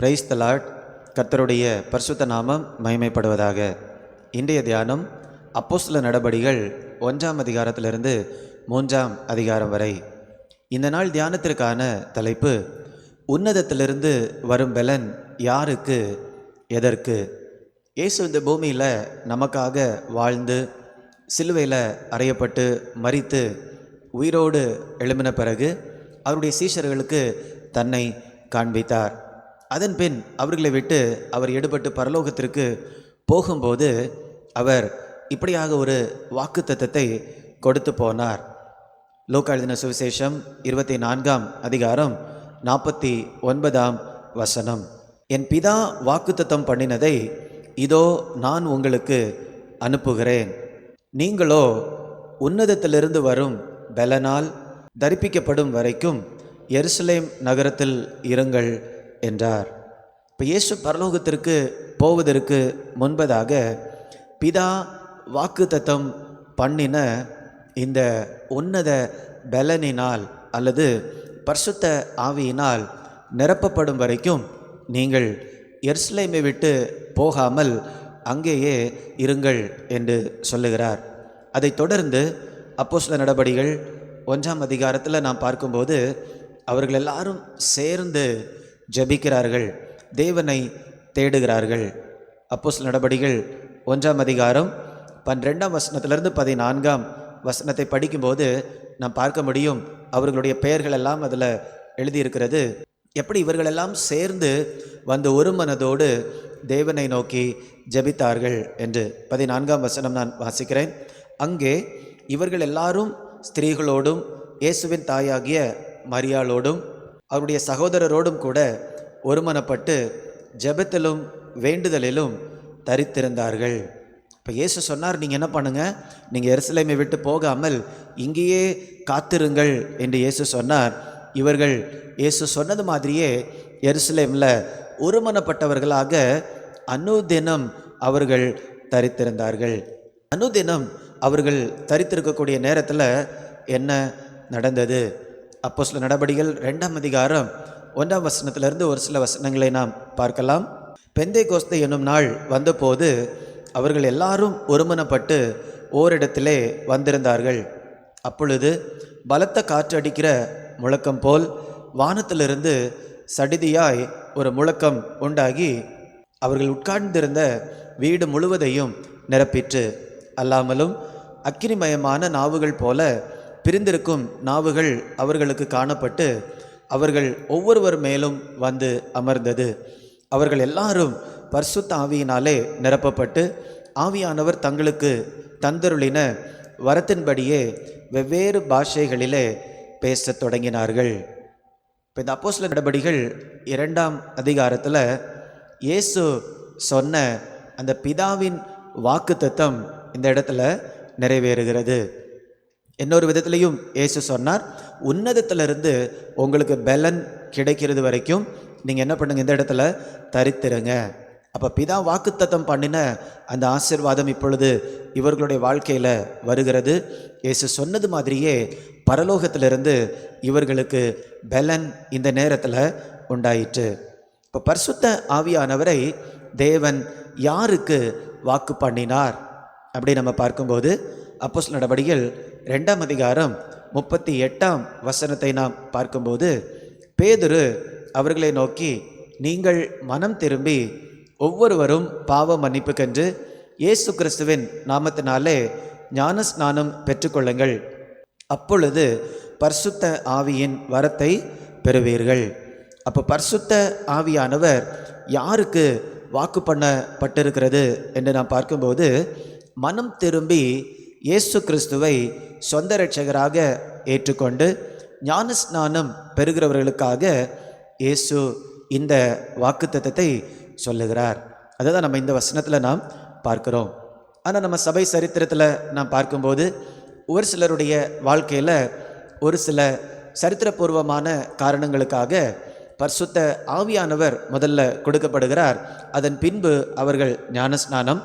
Praise the Lord. கர்த்தருடைய பரிசுத்த நாமம் மகிமைப்படுவதாக. இன்றைய தியானம் அப்போஸ்தலர் நடபடிகள் 1ஆம் அதிகாரத்திலிருந்து 3ஆம் அதிகாரம் வரை. இந்த நாள் தியானத்திற்கான தலைப்பு, உன்னதத்திலிருந்து வரும் பலன் யாருக்கு, எதற்கு? இயேசு இந்த பூமியில் நமக்காக வாழ்ந்து சிலுவையில் அறையப்பட்டு மரித்து உயிரோடு எழும்பின பிறகு அவருடைய சீஷர்களுக்கு தன்னை காண்பித்தார். அதன் பின் அவர்களை விட்டு அவர் எடுபட்டு பரலோகத்திற்கு போகும்போது அவர் இப்படியாக ஒரு வாக்குத்தத்தத்தை கொடுத்து போனார். லூக்கா எழுதின சுவிசேஷம் 24ஆம் அதிகாரம் 49ஆம் வசனம். என் பிதா வாக்குத்தத்தம் பண்ணினதை இதோ நான் உங்களுக்கு அனுப்புகிறேன். நீங்களோ உன்னதத்திலிருந்து வரும் பலனால் தரிப்பிக்கப்படும் வரைக்கும் எருசலேம் நகரத்தில் இருங்கள் என்றார். இப்போ இயேசு பரலோகத்திற்கு போவதற்கு முன்பதாக பிதா வாக்குத்தத்தம் பண்ணின இந்த உன்னத பலனினால் அல்லது பரிசுத்த ஆவியினால் நிரப்பப்படும் வரைக்கும் நீங்கள் எருசலேமை விட்டு போகாமல் அங்கேயே இருங்கள் என்று சொல்லுகிறார். அதைத் தொடர்ந்து அப்போஸ்தலர் நடபடிகள் 1ஆம் அதிகாரத்தில் நாம் பார்க்கும்போது அவர்கள் எல்லாரும் சேர்ந்து ஜெபிக்கிறார்கள், தேவனை தேடுகிறார்கள். அப்போஸ்தலர் நடபடிகள் 1ஆம் அதிகாரம் 12ஆம் வசனத்திலிருந்து 14ஆம் வசனத்தை படிக்கும்போது நாம் பார்க்க முடியும், அவர்களுடைய பெயர்கள் எல்லாம் அதில் எழுதியிருக்கிறது. எப்படி இவர்களெல்லாம் சேர்ந்து வந்து ஒரு மனதோடு தேவனை நோக்கி ஜெபித்தார்கள் என்று 14ஆம் வசனம் நான் வாசிக்கிறேன். அங்கே இவர்கள் எல்லாரும் ஸ்திரீகளோடும் இயேசுவின் தாயாகிய மரியாளோடும் அவருடைய சகோதரரோடும் கூட ஒருமனப்பட்டு ஜெபத்திலும் வேண்டுதலிலும் தரித்திருந்தார்கள். இப்போ இயேசு சொன்னார், நீங்கள் என்ன பண்ணுங்கள், நீங்கள் எருசலேமை விட்டு போகாமல் இங்கேயே காத்திருங்கள் என்று இயேசு சொன்னார். இவர்கள் இயேசு சொன்னது மாதிரியே எருசலேமில் ஒருமனப்பட்டவர்களாக அனுதினம் அவர்கள் தரித்திருந்தார்கள். அனுதினம் அவர்கள் தரித்திருக்கக்கூடிய நேரத்தில் என்ன நடந்தது? அப்போஸ்தலர் நடபடிகள் 2ஆம் அதிகாரம் 1ஆம் வசனத்திலிருந்து ஒரு சில வசனங்களை நாம் பார்க்கலாம். பெந்தேகோஸ்தே என்னும் நாள் வந்தபோது அவர்கள் எல்லாரும் ஒருமனப்பட்டு ஓரிடத்திலே வந்திருந்தார்கள். அப்பொழுது பலத்த காற்று அடிக்கிற முழக்கம் போல் வானத்திலிருந்து சடிதியாய் ஒரு முழக்கம் உண்டாகி அவர்கள் உட்கார்ந்திருந்த வீடு முழுவதையும் நிரப்பிற்று. அல்லாமலும் அக்கினிமயமான நாவுகள் போல பிரிந்திருக்கும் நாவுகள் அவர்களுக்கு காணப்பட்டு அவர்கள் ஒவ்வொருவர் மேலும் வந்து அமர்ந்தது. அவர்கள் எல்லாரும் பரிசுத்த ஆவியினாலே நிரப்பப்பட்டு ஆவியானவர் தங்களுக்கு தந்தருளின வரத்தின்படியே வெவ்வேறு பாஷைகளிலே பேசத் தொடங்கினார்கள். இப்போ இந்த அப்போஸ்தலர் நடபடிகள் 2ஆம் அதிகாரத்தில் இயேசு சொன்ன அந்த பிதாவின் வாக்குத்தத்தம் இந்த இடத்துல நிறைவேறுகிறது. இன்னொரு விதத்திலையும் இயேசு சொன்னார், உன்னதத்திலிருந்து உங்களுக்கு பலன் கிடைக்கிறது வரைக்கும் நீங்கள் என்ன பண்ணுங்க, இந்த இடத்துல தரித்திருங்க. அப்போ பிதா வாக்குத்தத்தம் பண்ணின அந்த ஆசீர்வாதம் இப்பொழுது இவர்களுடைய வாழ்க்கையில் வருகிறது. இயேசு சொன்னது மாதிரியே பரலோகத்திலிருந்து இவர்களுக்கு பலன் இந்த நேரத்தில் உண்டாயிற்று. இப்போ பரிசுத்த ஆவியானவரை தேவன் யாருக்கு வாக்கு பண்ணினார் அப்படி நம்ம பார்க்கும்போது அப்போஸ்தலர் நடபடிகள் 2ஆம் அதிகாரம் 38ஆம் வசனத்தை நாம் பார்க்கும்போது பேதுரு அவர்களை நோக்கி, நீங்கள் மனம் திரும்பி ஒவ்வொருவரும் பாவ மன்னிப்புக்கென்று இயேசு கிறிஸ்துவின் நாமத்தினாலே ஞானஸ்நானம் பெற்றுக்கொள்ளுங்கள், அப்பொழுது பரிசுத்த ஆவியின் வரத்தை பெறுவீர்கள். அப்போ பரிசுத்த ஆவியானவர் யாருக்கு வாக்கு பண்ணப்பட்டிருக்கிறது என்று நாம் பார்க்கும்போது, மனம் திரும்பி இயேசு கிறிஸ்துவை சொந்த இரட்சகராக ஏற்றுக்கொண்டு ஞானஸ்நானம் பெறுகிறவர்களுக்காக இயேசு இந்த வாக்குத்தத்தத்தை சொல்லுகிறார். அதை தான் நம்ம இந்த வசனத்தில் நாம் பார்க்கிறோம். ஆனால் நம்ம சபை சரித்திரத்தில் நாம் பார்க்கும்போது ஒரு சிலருடைய வாழ்க்கையில் ஒரு சில சரித்திரபூர்வமான காரணங்களுக்காக பரிசுத்த ஆவியானவர் முதல்ல கொடுக்கப்படுகிறார். அதன் பின்பு அவர்கள் ஞானஸ்நானம்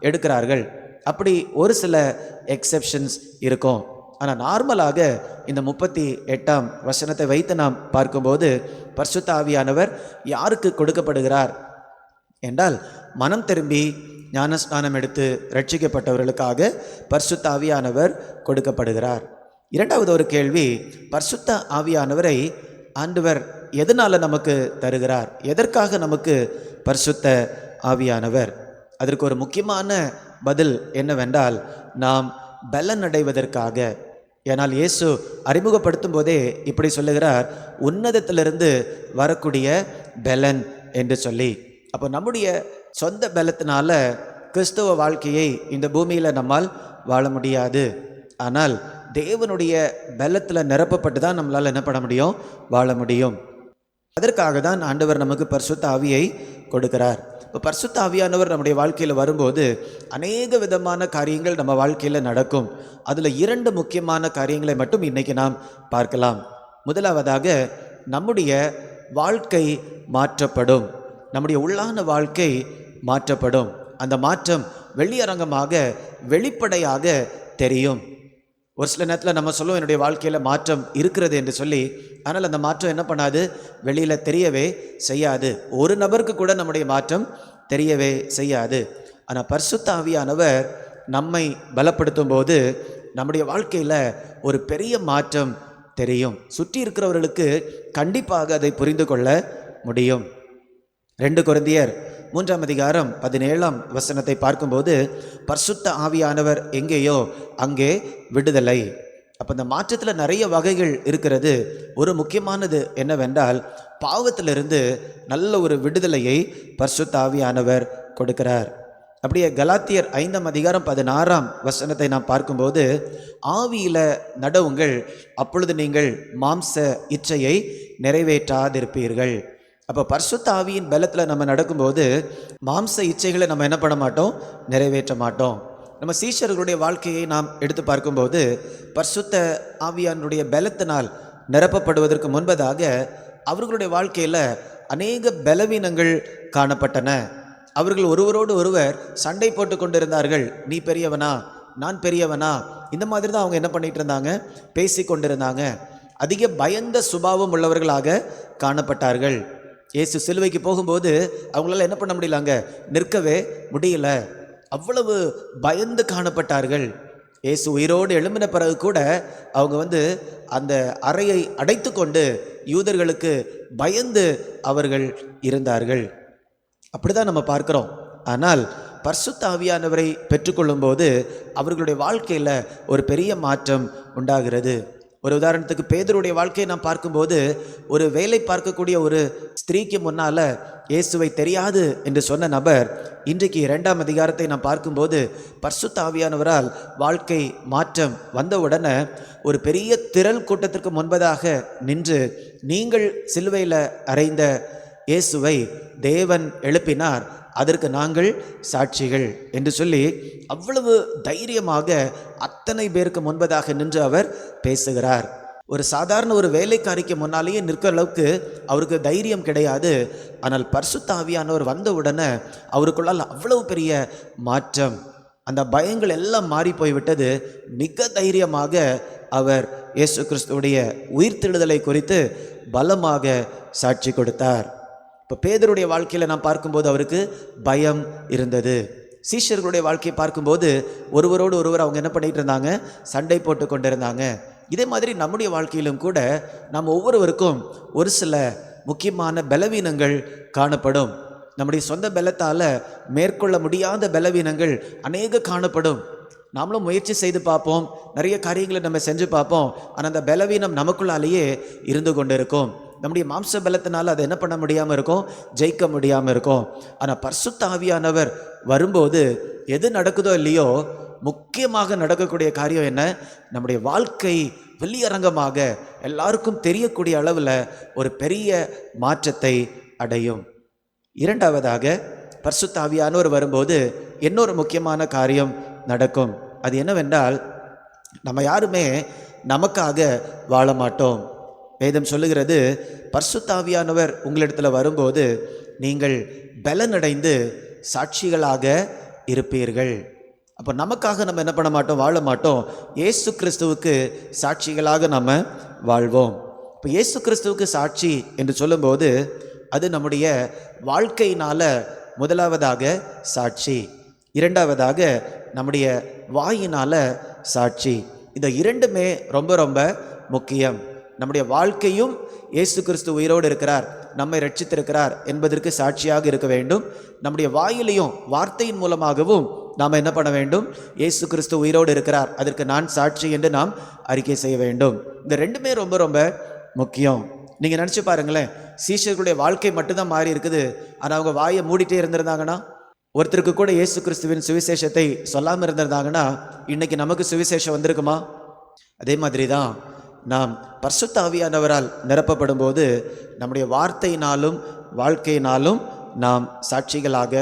எடுக்கிறார்கள். அப்படி ஒரு சில எக்ஸெப்ஷன்ஸ் இருக்கும். ஆனால் நார்மலாக இந்த 38ஆம் வசனத்தை வைத்து நாம் பார்க்கும்போது பரிசுத்த ஆவியானவர் யாருக்கு கொடுக்கப்படுகிறார் என்றால், மனம் திரும்பி ஞானஸ்நானம் எடுத்து ரட்சிக்கப்பட்டவர்களுக்காக பரிசுத்த ஆவியானவர் கொடுக்கப்படுகிறார். இரண்டாவது ஒரு கேள்வி, பரிசுத்த ஆவியானவரை ஆண்டவர் எதனால நமக்கு தருகிறார்? எதற்காக நமக்கு பரிசுத்த ஆவியானவர்? அதற்கு ஒரு முக்கியமான பதில் என்னவென்றால், நாம் பலன் அடைவதற்காக. ஏனால் இயேசு அறிமுகப்படுத்தும் போதே இப்படி சொல்லுகிறார், உன்னதத்திலிருந்து வரக்கூடிய பலன் என்று சொல்லி. அப்போ நம்முடைய சொந்த பலத்தினால கிறிஸ்தவ வாழ்க்கையை இந்த பூமியில் நம்மால் வாழ முடியாது. ஆனால் தேவனுடைய பலத்தில் நிரப்பப்பட்டு தான் நம்மளால் என்ன பண்ண முடியும்? வாழ முடியும். அதற்காக தான் ஆண்டவர் நமக்கு பரிசுத்த ஆவியை கொடுக்கிறார். இப்போ பரிசுத்த ஆவியானவர் நம்முடைய வாழ்க்கையில் வரும்போது அநேக விதமான காரியங்கள் நம்ம வாழ்க்கையில் நடக்கும். அதில் 2 முக்கியமான காரியங்களை மட்டும் இன்றைக்கி நாம் பார்க்கலாம். முதலாவதாக, நம்முடைய வாழ்க்கை மாற்றப்படும். நம்முடைய உள்ளான வாழ்க்கை மாற்றப்படும். அந்த மாற்றம் வெளியரங்கமாக வெளிப்படையாக தெரியும். ஒரு சில நேரத்தில் நம்ம சொல்லுவோம், என்னுடைய வாழ்க்கையில் மாற்றம் இருக்கிறது என்று சொல்லி. ஆனால் அந்த மாற்றம் என்ன பண்ணாது? வெளியில் தெரியவே செய்யாது. ஒரு நபருக்கு கூட நம்முடைய மாற்றம் தெரியவே செய்யாது. ஆனால் பரிசுத்த ஆவியானவர் நம்மை பலப்படுத்தும் போது நம்முடைய வாழ்க்கையில் ஒரு பெரிய மாற்றம் தெரியும். சுற்றி இருக்கிறவர்களுக்கு கண்டிப்பாக அதை புரிந்து கொள்ள முடியும். 2 கொரிந்தியர் 3ஆம் அதிகாரம் 17ஆம் வசனத்தை பார்க்கும்போது, பரிசுத்த ஆவியானவர் எங்கேயோ அங்கே விடுதலை. அப்போ இந்த மாற்றத்தில் நிறைய வகைகள் இருக்கிறது. ஒரு முக்கியமானது என்னவென்றால், பாவத்திலிருந்து நல்ல ஒரு விடுதலையை பரிசுத்த ஆவியானவர் கொடுக்கிறார். அப்படியே கலாத்தியர் 5ஆம் அதிகாரம் 16ஆம் வசனத்தை நாம் பார்க்கும்போது, ஆவியில் நடவுங்கள், அப்பொழுது நீங்கள் மாம்ச இச்சையை நிறைவேற்றாதிருப்பீர்கள். அப்போ பரிசுத்த ஆவியின் பலத்தில் நம்ம நடக்கும்போது மாம்ச இச்சைகளை நம்ம என்ன பண்ண மாட்டோம்? நிறைவேற்ற மாட்டோம். நம்ம சீஷர்களுடைய வாழ்க்கையை நாம் எடுத்து பார்க்கும்போது, பரிசுத்த ஆவியானுடைய பலத்தினால் நிரப்பப்படுவதற்கு முன்பதாக அவர்களுடைய வாழ்க்கையில் அநேக பலவீனங்கள் காணப்பட்டன. அவர்கள் ஒருவரோடு ஒருவர் சண்டை போட்டு கொண்டிருந்தார்கள். நீ பெரியவனா, நான் பெரியவனா, இந்த மாதிரி தான் அவங்க என்ன பண்ணிட்டு இருந்தாங்க? பேசி கொண்டிருந்தாங்க. அதிக பயந்த சுபாவம் உள்ளவர்களாக காணப்பட்டார்கள். இயேசு சிலுவைக்கு போகும்போது அவங்களால என்ன பண்ண முடியலாங்க? நிற்கவே முடியல. அவ்வளவு பயந்து காணப்பட்டார்கள். இயேசு உயிரோடு எழும்பின பிறகு கூட அவங்க அந்த அறையை அடைத்து கொண்டு யூதர்களுக்கு பயந்து அவர்கள் இருந்தார்கள். அப்படிதான் நம்ம பார்க்கிறோம். ஆனால் பரிசுத்த ஆவியானவரை பெற்றுக்கொள்ளும் போது அவர்களுடைய வாழ்க்கையில் ஒரு பெரிய மாற்றம் உண்டாகிறது. ஒரு உதாரணத்துக்கு பேதுருடைய வாழ்க்கையை நாம் பார்க்கும்போது, ஒரு வேலை பார்க்கக்கூடிய ஒரு ஸ்திரீக்கு முன்னால் இயேசுவை தெரியாது என்று சொன்ன நபர் இன்றைக்கு 2ஆம் அதிகாரத்தை நாம் பார்க்கும்போது பரிசுத்த ஆவியானவரால் வாழ்க்கை மாற்றம் வந்தவுடனே ஒரு பெரிய திரள் கூட்டத்திற்கு முன்பதாக நின்று, நீங்கள் சிலுவையில் அறைந்த இயேசுவை தேவன் எழுப்பினார், அதற்கு நாங்கள் சாட்சிகள் என்று சொல்லி அவ்வளவு தைரியமாக அத்தனை பேருக்கு முன்பதாக நின்று அவர் பேசுகிறார். ஒரு சாதாரண ஒரு வேலைக்காரிக்கு முன்னாலேயே நிற்கிற அளவுக்கு அவருக்கு தைரியம் கிடையாது. ஆனால் பரிசுத்த ஆவியானவர் வந்தவுடனே அவருக்குள்ளால் அவ்வளவு பெரிய மாற்றம், அந்த பயங்கள் எல்லாம் மாறி போய்விட்டது. மிக தைரியமாக அவர் இயேசு கிறிஸ்துவுடைய உயிர்த்தெழுதலை குறித்து பலமாக சாட்சி கொடுத்தார். இப்போ பேதுருடைய வாழ்க்கையில் நாம் பார்க்கும்போது அவருக்கு பயம் இருந்தது. சீஷர்களுடைய வாழ்க்கையை பார்க்கும்போது ஒருவரோடு ஒருவர் அவங்க என்ன பண்ணிட்டு இருந்தாங்க? சண்டை போட்டு கொண்டிருந்தாங்க. இதே மாதிரி நம்முடைய வாழ்க்கையிலும் கூட நாம் ஒவ்வொருவருக்கும் ஒரு சில முக்கியமான பலவீனங்கள் காணப்படும். நம்முடைய சொந்த பலத்தால் மேற்கொள்ள முடியாத பலவீனங்கள் அநேக காணப்படும். நாமளும் முயற்சி செய்து பார்ப்போம், நிறைய காரியங்களை நம்ம செஞ்சு பார்ப்போம். ஆனால் அந்த பலவீனம் நமக்குள்ளாலேயே இருந்து கொண்டு இருக்கும். நம்முடைய மாம்ச பலத்தினால அதை என்ன பண்ண முடியாமல் இருக்கும்? ஜெயிக்க முடியாமல் இருக்கும். ஆனால் பரிசுத்த ஆவியானவர் வரும்போது எது நடக்குதோ இல்லையோ, முக்கியமாக நடக்கக்கூடிய காரியம் என்ன? நம்முடைய வாழ்க்கை வெளியரங்கமாக எல்லாருக்கும் தெரியக்கூடிய அளவில் ஒரு பெரிய மாற்றத்தை அடையும். இரண்டாவதாக, பரிசுத்த ஆவியானவர் வரும்போது இன்னொரு முக்கியமான காரியம் நடக்கும். அது என்னவென்றால், நம்ம யாருமே நமக்காக வாழ மாட்டோம். வேதம் சொல்லுகிறது, பரிசுத்த ஆவியானவர் உங்களிடத்தில் வரும்போது நீங்கள் பலனடைந்து சாட்சிகளாக இருப்பீர்கள். அப்போ நமக்காக நம்ம என்ன பண்ண மாட்டோம்? வாழ மாட்டோம். இயேசு கிறிஸ்துவுக்கு சாட்சிகளாக நம்ம வாழ்வோம். இப்போ இயேசு கிறிஸ்துவுக்கு சாட்சி என்று சொல்லும்போது அது நம்முடைய வாழ்க்கையினால முதலாவதாக சாட்சி, இரண்டாவதாக நம்முடைய வாயினால சாட்சி. இந்த இரண்டுமே ரொம்ப ரொம்ப முக்கியம். நம்முடைய வாழ்க்கையும் இயேசு கிறிஸ்து உயிரோடு இருக்கிறார், நம்மை ரட்சித்திருக்கிறார் என்பதற்கு சாட்சியாக இருக்க வேண்டும். நம்முடைய வாயிலையும் வார்த்தையின் மூலமாகவும் நாம் என்ன பண்ண வேண்டும்? இயேசு கிறிஸ்து உயிரோடு இருக்கிறார், அதற்கு நான் சாட்சி என்று நாம் அறிக்கை செய்ய வேண்டும். இந்த ரெண்டுமே ரொம்ப ரொம்ப முக்கியம். நீங்கள் நினச்சி பாருங்களேன், சீஷர்களுடைய வாழ்க்கை மட்டும்தான் மாறி இருக்குது, ஆனால் அவங்க வாயை மூடிட்டே இருந்திருந்தாங்கன்னா, ஒருத்தருக்கு கூட இயேசு கிறிஸ்துவின் சுவிசேஷத்தை சொல்லாமல் இருந்திருந்தாங்கன்னா இன்னைக்கு நமக்கு சுவிசேஷம் வந்திருக்குமா? அதே மாதிரி தான் நாம் பரிசுத்த ஆவியானவரால் நிரப்பப்படும் போது நம்முடைய வார்த்தையினாலும் வாழ்க்கையினாலும் நாம் சாட்சிகளாக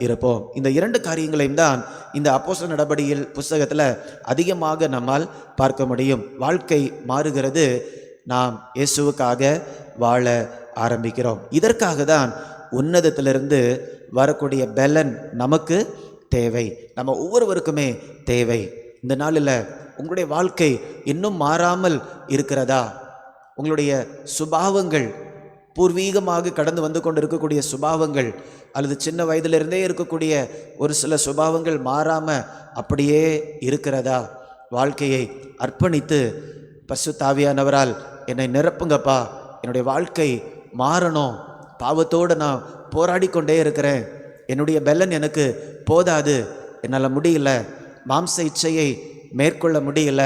இருப்போம். இந்த இரண்டு காரியங்களையும் தான் இந்த அப்போஸ்தலர் நடபடியில் புஸ்தகத்தில் அதிகமாக நம்மால் பார்க்க முடியும். வாழ்க்கை மாறுகிறது, நாம் இயேசுவுக்காக வாழ ஆரம்பிக்கிறோம். இதற்காக தான் உன்னதத்திலிருந்து வரக்கூடிய பலன் நமக்கு தேவை, நம்ம ஒவ்வொருவருக்குமே தேவை. இந்த நாளில் உங்களுடைய வாழ்க்கை இன்னும் மாறாமல் இருக்கிறதா? உங்களுடைய சுபாவங்கள், பூர்வீகமாக கடந்து வந்து கொண்டு இருக்கக்கூடிய சுபாவங்கள், அல்லது சின்ன வயதிலிருந்தே இருக்கக்கூடிய ஒரு சில சுபாவங்கள் மாறாமல் அப்படியே இருக்கிறதா? வாழ்க்கையை அர்ப்பணித்து பரிசுத்த ஆவியானவரால் என்னை நிரப்புங்கப்பா, என்னுடைய வாழ்க்கை மாறணும், பாவத்தோடு நான் போராடி கொண்டே இருக்கிறேன், என்னுடைய பலன் எனக்கு போதாது, என்னால் முடியல, மாம்ச இச்சையை மேற்கொள்ள முடியல,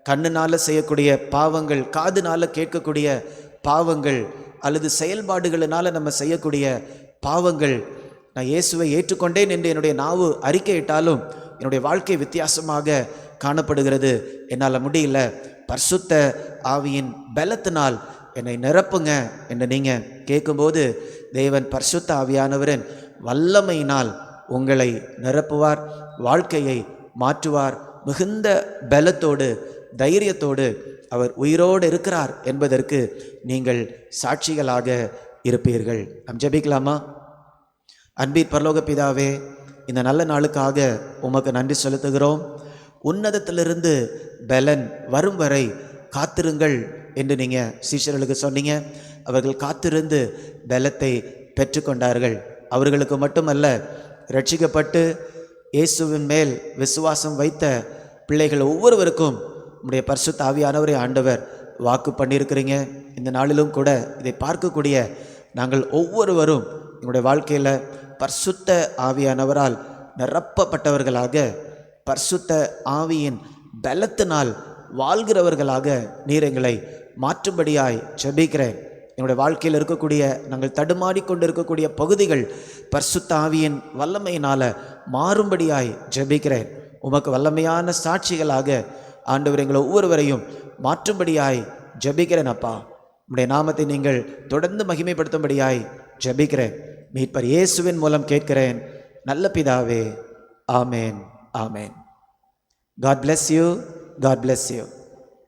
கண்ணுனால் செய்யக்கூடிய பாவங்கள், காதுனால் கேட்கக்கூடிய பாவங்கள், அல்லது செயல்பாடுகளினால் நம்ம செய்யக்கூடிய பாவங்கள், நான் இயேசுவை ஏற்றுக்கொண்டேன் என்று என்னுடைய நாவு அறிக்கையிட்டாலும் என்னுடைய வாழ்க்கை வித்தியாசமாக காணப்படுகிறது, என்னால் முடியல, பரிசுத்த ஆவியின் பலத்தினால் என்னை நிரப்புங்க என்று நீங்கள் கேட்கும்போது தேவன் பரிசுத்த ஆவியானவரின் வல்லமையினால் உங்களை நிரப்புவார், வாழ்க்கையை மாற்றுவார். மிகுந்த பலத்தோடு தைரியத்தோடு அவர் உயிரோடு இருக்கிறார் என்பதற்கு நீங்கள் சாட்சிகளாக இருப்பீர்கள். நாம் ஜெபிக்கலாமா? அன்பின் பரலோக பிதாவே, இந்த நல்ல நாளுக்காக உமக்கு நன்றி செலுத்துகிறோம். உன்னதத்திலிருந்து பலன் வரும் வரை காத்திருங்கள் என்று நீங்கள் சீஷர்களுக்கு சொன்னீங்க. அவர்கள் காத்திருந்து பலத்தை பெற்றுக்கொண்டார்கள். அவர்களுக்கு மட்டுமல்ல, ரட்சிக்கப்பட்டு இயேசுவின் மேல் விசுவாசம் வைத்த பிள்ளைகள் ஒவ்வொருவருக்கும் உம்முடைய பரிசுத்த ஆவியானவரை ஆண்டவர் வாக்கு பண்ணியிருக்கிறீங்க. இந்த நாளிலும் கூட இதை பார்க்கக்கூடிய நாங்கள் ஒவ்வொருவரும் எங்களுடைய வாழ்க்கையில் பரிசுத்த ஆவியானவரால் நிரப்பப்பட்டவர்களாக, பரிசுத்த ஆவியின் பலத்தினால் வாழ்கிறவர்களாக நீர் எங்களை மாற்றும்படியாய் ஜெபிக்கிறேன். என்னுடைய வாழ்க்கையில் இருக்கக்கூடிய நாங்கள் தடுமாறி கொண்டு இருக்கக்கூடிய பகுதிகள் பரிசுத்த ஆவியின் வல்லமையினால் மாறும்படியாய் ஜெபிக்கிறேன். உமக்கு வல்லமையான சாட்சிகளாக ஆண்டவர் எங்களை ஒவ்வொருவரையும் மாற்றும்படியாய் ஜெபிக்கிறேன். அப்பா, உம்முடைய நாமத்தை நீங்கள் தொடர்ந்து மகிமைப்படுத்தும்படியாய் ஜெபிக்கிறேன். மீட்பர் இயேசுவின் மூலம் கேட்கிறேன் நல்ல பிதாவே, ஆமேன், ஆமேன். God bless you. God bless you.